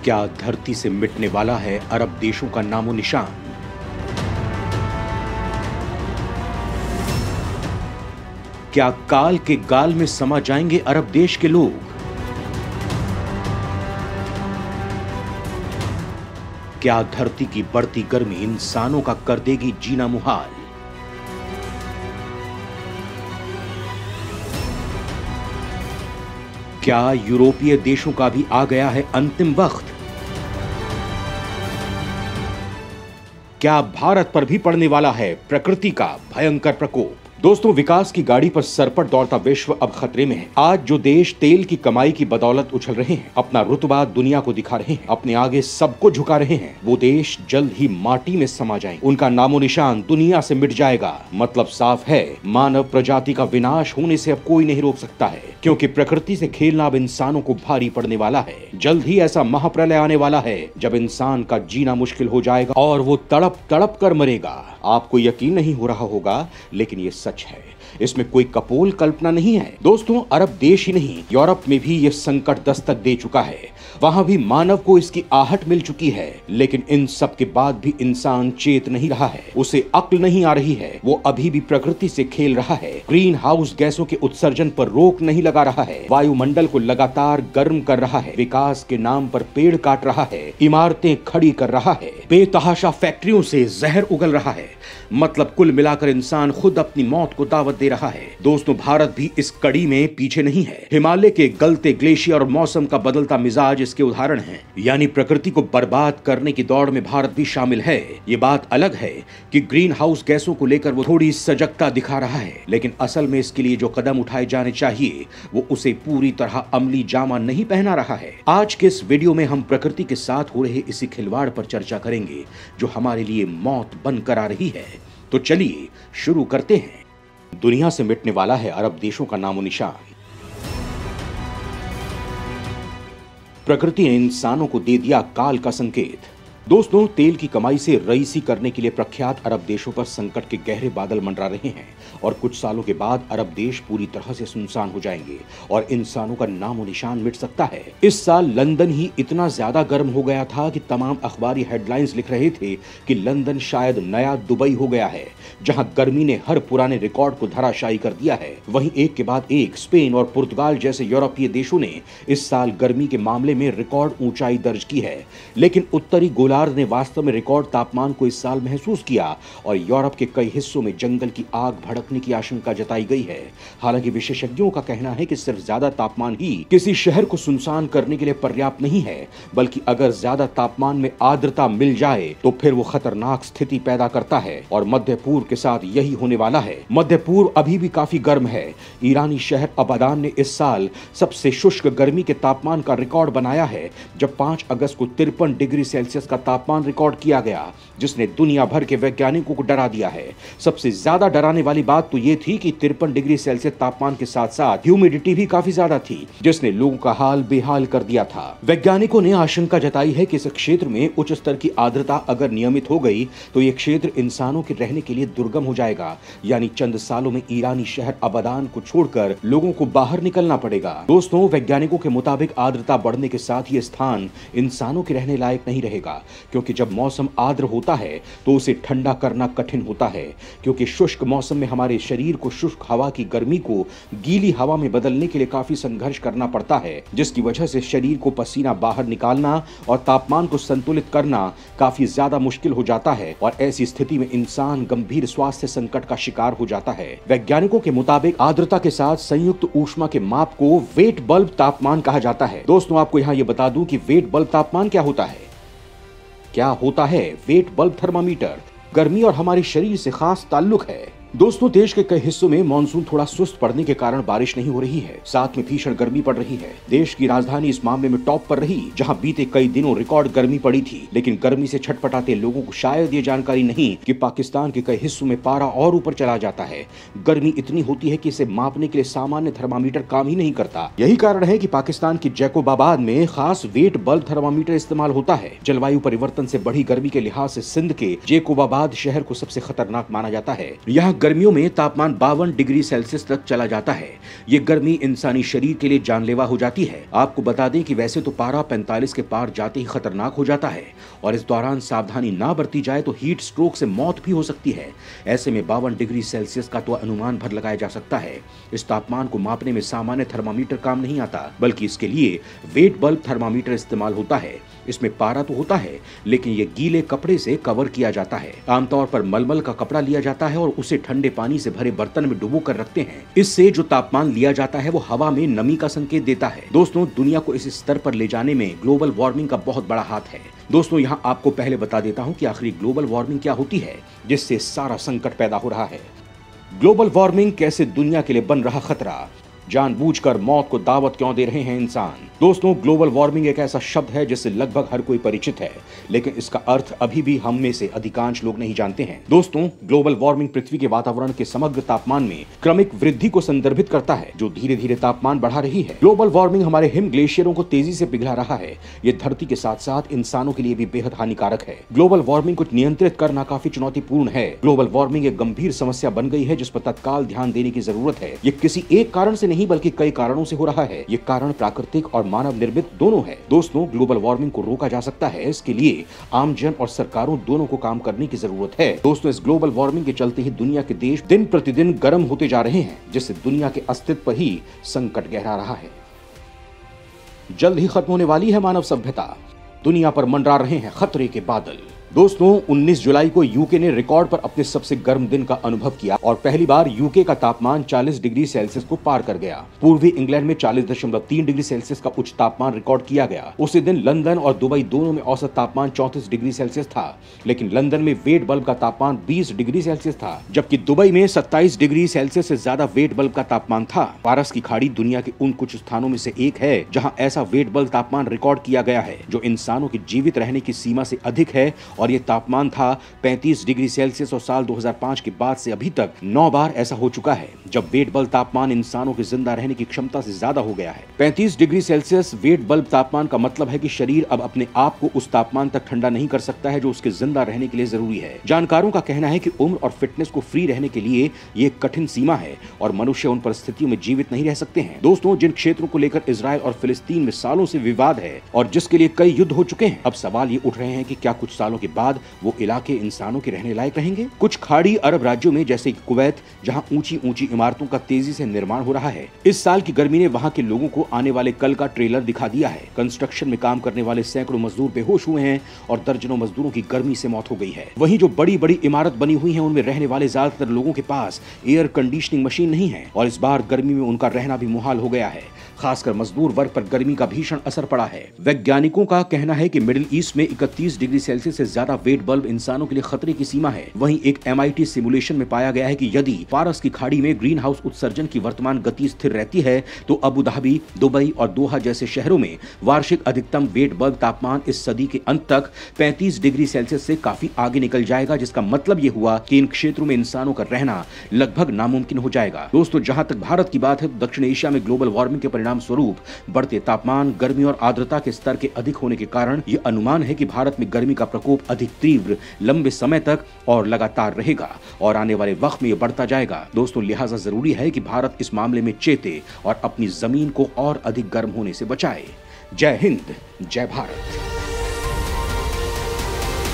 क्या धरती से मिटने वाला है अरब देशों का नामो निशान? क्या काल के गाल में समा जाएंगे अरब देश के लोग? क्या धरती की बढ़ती गर्मी इंसानों का कर देगी जीना मुहाल? क्या यूरोपीय देशों का भी आ गया है अंतिम वक्त? क्या भारत पर भी पड़ने वाला है प्रकृति का भयंकर प्रकोप? दोस्तों, विकास की गाड़ी पर सरपट दौड़ता विश्व अब खतरे में है। आज जो देश तेल की कमाई की बदौलत उछल रहे हैं, अपना रुतबा दुनिया को दिखा रहे हैं, अपने आगे सबको झुका रहे हैं, वो देश जल्द ही माटी में समा जाएंगे। उनका नामो निशान दुनिया से मिट जाएगा। मतलब साफ है, मानव प्रजाति का विनाश होने से अब कोई नहीं रोक सकता है, क्योंकि प्रकृति से खेलना अब इंसानों को भारी पड़ने वाला है। जल्द ही ऐसा महाप्रलय आने वाला है जब इंसान का जीना मुश्किल हो जाएगा और वो तड़प तड़प कर मरेगा। आपको यकीन नहीं हो रहा होगा, लेकिन ये सच है, इसमें कोई कपोल कल्पना नहीं है। दोस्तों, अरब देश ही नहीं, यूरोप में भी यह संकट दस्तक दे चुका है। वहां भी मानव को इसकी आहट मिल चुकी है, लेकिन इन सब के बाद भी इंसान चेत नहीं रहा है, उसे अक्ल नहीं आ रही है। वो अभी भी प्रकृति से खेल रहा है, ग्रीन हाउस गैसों के उत्सर्जन पर रोक नहीं लगा रहा है, वायुमंडल को लगातार गर्म कर रहा है, विकास के नाम पर पेड़ काट रहा है, इमारतें खड़ी कर रहा है, बेतहाशा फैक्ट्रियों से जहर उगल रहा है। मतलब कुल मिलाकर इंसान खुद अपनी मौत को दावत दे रहा है। दोस्तों, भारत भी इस कड़ी में पीछे नहीं है। हिमालय के गलते ग्लेशियर और मौसम का बदलता मिजाज इसके उदाहरण हैं। यानी प्रकृति को बर्बाद करने की दौड़ में भारत भी शामिल है। ये बात अलग है कि ग्रीन हाउस गैसों को लेकर वो थोड़ी सजगता दिखा रहा है, लेकिन असल में इसके लिए जो कदम उठाए जाने चाहिए वो उसे पूरी तरह अमली जामा नहीं पहना रहा है। आज के इस वीडियो में हम प्रकृति के साथ हो रहे इसी खिलवाड़ पर चर्चा करेंगे जो हमारे लिए मौत बनकर आ रही है। तो चलिए शुरू करते हैं। दुनिया से मिटने वाला है अरब देशों का नामो निशान। प्रकृति ने इंसानों को दे दिया काल का संकेत। दोस्तों, तेल की कमाई से रईसी करने के लिए प्रख्यात अरब देशों पर संकट के गहरे बादल मंडरा रहे हैं और कुछ सालों के बाद अरब देश पूरी तरह से सुनसान हो जाएंगे और इंसानों का नामो निशान मिट सकता है। इस साल लंदन ही इतना ज्यादा गर्म हो गया था कि तमाम अखबारी हेडलाइंस लिख रहे थे कि लंदन शायद नया दुबई हो गया है, जहां गर्मी ने हर पुराने रिकॉर्ड को धराशायी कर दिया है। वहीं एक के बाद एक स्पेन और पुर्तगाल जैसे यूरोपीय देशों ने इस साल गर्मी के मामले में रिकॉर्ड ऊंचाई दर्ज की है, लेकिन उत्तरी गोलार्ध ने वास्तव में रिकॉर्ड तापमान को इस साल महसूस किया और यूरोप के कई हिस्सों में जंगल की आग भड़कने की आशंका जताई गई है। हालांकि विशेषज्ञों का कहना है कि सिर्फ ज्यादा तापमान ही किसी शहर को सुनसान करने के लिए पर्याप्त नहीं है, बल्कि अगर ज्यादा तापमान में आर्द्रता मिल जाए तो फिर वो खतरनाक स्थिति पैदा करता है और मध्य पूर्व के साथ यही होने वाला है। मध्य पूर्व अभी भी काफी गर्म है। ईरानी शहर अबादान ने इस साल सबसे शुष्क गर्मी के तापमान का रिकॉर्ड बनाया है, जब 5 अगस्त को 53 डिग्री सेल्सियस का तापमान रिकॉर्ड किया गया, जिसने दुनिया भर के वैज्ञानिकों को डरा दिया है। सबसे ज्यादा डराने वाली बात तो ये थी कि 53 डिग्री सेल्सियस तापमान के साथ साथ ह्यूमिडिटी भी काफी ज्यादा थी, जिसने लोगों का हाल बेहाल कर दिया था। वैज्ञानिकों ने आशंका जताई है कि इस क्षेत्र में उच्च स्तर की आर्द्रता अगर नियमित हो गई तो ये क्षेत्र इंसानों के रहने के लिए दुर्गम हो जाएगा। यानी चंद सालों में ईरानी शहर अबादान को छोड़कर लोगों को बाहर निकलना पड़ेगा। दोस्तों, वैज्ञानिकों के मुताबिक आर्द्रता बढ़ने के साथ ये स्थान इंसानों के रहने लायक नहीं रहेगा, क्योंकि जब मौसम आर्द्र होता है तो उसे ठंडा करना कठिन होता है, क्योंकि शुष्क मौसम में हमारे शरीर को शुष्क हवा की गर्मी को गीली हवा में बदलने के लिए काफी संघर्ष करना पड़ता है, जिसकी वजह से शरीर को पसीना बाहर निकालना और तापमान को संतुलित करना काफी ज्यादा मुश्किल हो जाता है और ऐसी स्थिति में इंसान गंभीर स्वास्थ्य संकट का शिकार हो जाता है। वैज्ञानिकों के मुताबिक आर्द्रता के साथ संयुक्त ऊष्मा के माप को वेट बल्ब तापमान कहा जाता है। दोस्तों, आपको यहाँ ये बता दूं कि वेट बल्ब तापमान क्या होता है। क्या होता है वेट बल्ब थर्मामीटर? गर्मी और हमारे शरीर से खास ताल्लुक है। दोस्तों, देश के कई हिस्सों में मानसून थोड़ा सुस्त पड़ने के कारण बारिश नहीं हो रही है, साथ में भीषण गर्मी पड़ रही है। देश की राजधानी इस मामले में टॉप पर रही, जहां बीते कई दिनों रिकॉर्ड गर्मी पड़ी थी। लेकिन गर्मी से छटपटाते लोगों को शायद ये जानकारी नहीं कि पाकिस्तान के कई हिस्सों में पारा और ऊपर चला जाता है। गर्मी इतनी होती है कि इसे मापने के लिए सामान्य थर्मामीटर काम ही नहीं करता। यही कारण है कि पाकिस्तान की जैकोबाबाद में खास वेट बल्ब थर्मामीटर इस्तेमाल होता है। जलवायु परिवर्तन से बढ़ी गर्मी के लिहाज से सिंध के जैकोबाबाद शहर को सबसे खतरनाक माना जाता है। यहाँ गर्मियों में तापमान 52 डिग्री सेल्सियस तक चला जाता है। ये गर्मी इंसानी शरीर के लिए जानलेवा हो जाती है। आपको बता दें कि वैसे तो पारा 45 के पार जाते ही खतरनाक हो जाता है और इस दौरान सावधानी ना बरती जाए तो हीट स्ट्रोक से मौत भी हो सकती है। ऐसे में 52 डिग्री सेल्सियस का तो अनुमान भर लगाया जा सकता है। इस तापमान को मापने में सामान्य थर्मामीटर काम नहीं आता, बल्कि इसके लिए वेट बल्ब थर्मामीटर इस्तेमाल होता है। इसमें पारा तो होता है, लेकिन ये गीले कपड़े से कवर किया जाता है। आमतौर पर मलमल का कपड़ा लिया जाता है और उसे ठंडे पानी से भरे बर्तन में डुबो कर रखते हैं। इससे जो तापमान लिया जाता है वो हवा में नमी का संकेत देता है। दोस्तों, दुनिया को इस स्तर पर ले जाने में ग्लोबल वार्मिंग का बहुत बड़ा हाथ है। दोस्तों, यहाँ आपको पहले बता देता हूँ कि आखिर ग्लोबल वार्मिंग क्या होती है, जिससे सारा संकट पैदा हो रहा है। ग्लोबल वार्मिंग कैसे दुनिया के लिए बन रहा खतरा, जानबूझकर मौत को दावत क्यों दे रहे हैं इंसान। दोस्तों, ग्लोबल वार्मिंग एक ऐसा शब्द है जिससे लगभग हर कोई परिचित है, लेकिन इसका अर्थ अभी भी हम में से अधिकांश लोग नहीं जानते हैं। दोस्तों, ग्लोबल वार्मिंग पृथ्वी के वातावरण के समग्र तापमान में क्रमिक वृद्धि को संदर्भित करता है, जो धीरे धीरे तापमान बढ़ा रही है। ग्लोबल वार्मिंग हमारे हिम ग्लेशियरों को तेजी से पिघला रहा है। ये धरती के साथ साथ इंसानों के लिए भी बेहद हानिकारक है। ग्लोबल वार्मिंग को नियंत्रित करना काफी चुनौतीपूर्ण है। ग्लोबल वार्मिंग एक गंभीर समस्या बन गई है जिस पर तत्काल ध्यान देने की जरूरत है। ये किसी एक कारण से नहीं बल्कि कई कारणों से हो रहा है। ये कारण प्राकृतिक और मानव निर्मित दोनों है। दोस्तों, ग्लोबल वार्मिंग को रोका जा सकता है। इसके लिए आमजन और सरकारों दोनों को काम करने की जरूरत है। दोस्तों, इस ग्लोबल वार्मिंग के चलते ही दुनिया के देश दिन प्रतिदिन गर्म होते जा रहे हैं, जिससे दुनिया के अस्तित्व पर ही संकट गहरा रहा है। जल्द ही खत्म होने वाली है मानव सभ्यता। दुनिया पर मंडरा रहे हैं खतरे के बादल। दोस्तों, 19 जुलाई को यूके ने रिकॉर्ड पर अपने सबसे गर्म दिन का अनुभव किया और पहली बार यूके का तापमान 40 डिग्री सेल्सियस को पार कर गया। पूर्वी इंग्लैंड में 40.3 डिग्री सेल्सियस का उच्च तापमान रिकॉर्ड किया गया। उसी दिन लंदन और दुबई दोनों में औसत तापमान 34 डिग्री सेल्सियस था, लेकिन लंदन में वेट बल्ब का तापमान 20 डिग्री सेल्सियस था, जबकि दुबई में 27 डिग्री सेल्सियस से ज्यादा वेट बल्ब का तापमान था। पारस की खाड़ी दुनिया के उन कुछ स्थानों में से एक है जहाँ ऐसा वेट बल्ब तापमान रिकॉर्ड किया गया है जो इंसानों के जीवित रहने की सीमा से अधिक है, और ये तापमान था 35 डिग्री सेल्सियस और साल 2005 के बाद से अभी तक 9 बार ऐसा हो चुका है जब वेट बल्ब तापमान इंसानों के जिंदा रहने की क्षमता से ज्यादा हो गया है। 35 डिग्री सेल्सियस वेट बल्ब तापमान का मतलब है कि शरीर अब अपने आप को उस तापमान तक ठंडा नहीं कर सकता है जो उसके जिंदा रहने के लिए जरूरी है। जानकारों का कहना है कि उम्र और फिटनेस को फ्री रहने के लिए ये एक कठिन सीमा है और मनुष्य उन परिस्थितियों में जीवित नहीं रह सकते हैं। दोस्तों, जिन क्षेत्रों को लेकर इजराइल और फिलिस्तीन में सालों से विवाद है और जिसके लिए कई युद्ध हो चुके हैं, अब सवाल ये उठ रहे हैं कि क्या कुछ सालों के बाद वो इलाके इंसानों के रहने लायक रहेंगे। कुछ खाड़ी अरब राज्यों में जैसे कुवैत, जहां ऊंची ऊंची इमारतों का तेजी से निर्माण हो रहा है। इस साल की गर्मी ने वहां के लोगों को आने वाले कल का ट्रेलर दिखा दिया है। कंस्ट्रक्शन में काम करने वाले सैकड़ों मजदूर बेहोश हुए हैं और दर्जनों मजदूरों की गर्मी से मौत हो गई है। वहीं जो बड़ी बड़ी इमारत बनी हुई है उनमें रहने वाले ज्यादातर लोगों के पास एयर कंडीशनिंग मशीन नहीं है और इस बार गर्मी में उनका रहना भी मुहाल हो गया है। खासकर मजदूर वर्ग पर गर्मी का भीषण असर पड़ा है। वैज्ञानिकों का कहना है कि मिडिल ईस्ट में 31 डिग्री सेल्सियस से ज्यादा वेट बल्ब इंसानों के लिए खतरे की सीमा है। वहीं एक MIT सिमुलेशन में पाया गया है कि यदि पारस की खाड़ी में ग्रीन हाउस उत्सर्जन की वर्तमान गति स्थिर रहती है तो अबू धाबी, दुबई और दोहा जैसे शहरों में वार्षिक अधिकतम वेट बल्ब तापमान इस सदी के अंत तक 35 डिग्री सेल्सियस से काफी आगे निकल जाएगा, जिसका मतलब ये हुआ कि इन क्षेत्रों में इंसानों का रहना लगभग नामुमकिन हो जाएगा। दोस्तों, जहां तक भारत की बात है तो दक्षिण एशिया में ग्लोबल वार्मिंग के परिणाम स्वरूप बढ़ते तापमान, गर्मी और आर्द्रता के स्तर के अधिक होने के कारण यह अनुमान है कि भारत में गर्मी का प्रकोप अधिक तीव्र, लंबे समय तक और लगातार रहेगा और आने वाले वक्त में यह बढ़ता जाएगा। दोस्तों, लिहाजा जरूरी है कि भारत इस मामले में चेते और अपनी जमीन को और अधिक गर्म होने से बचाए। जय हिंद, जय भारत।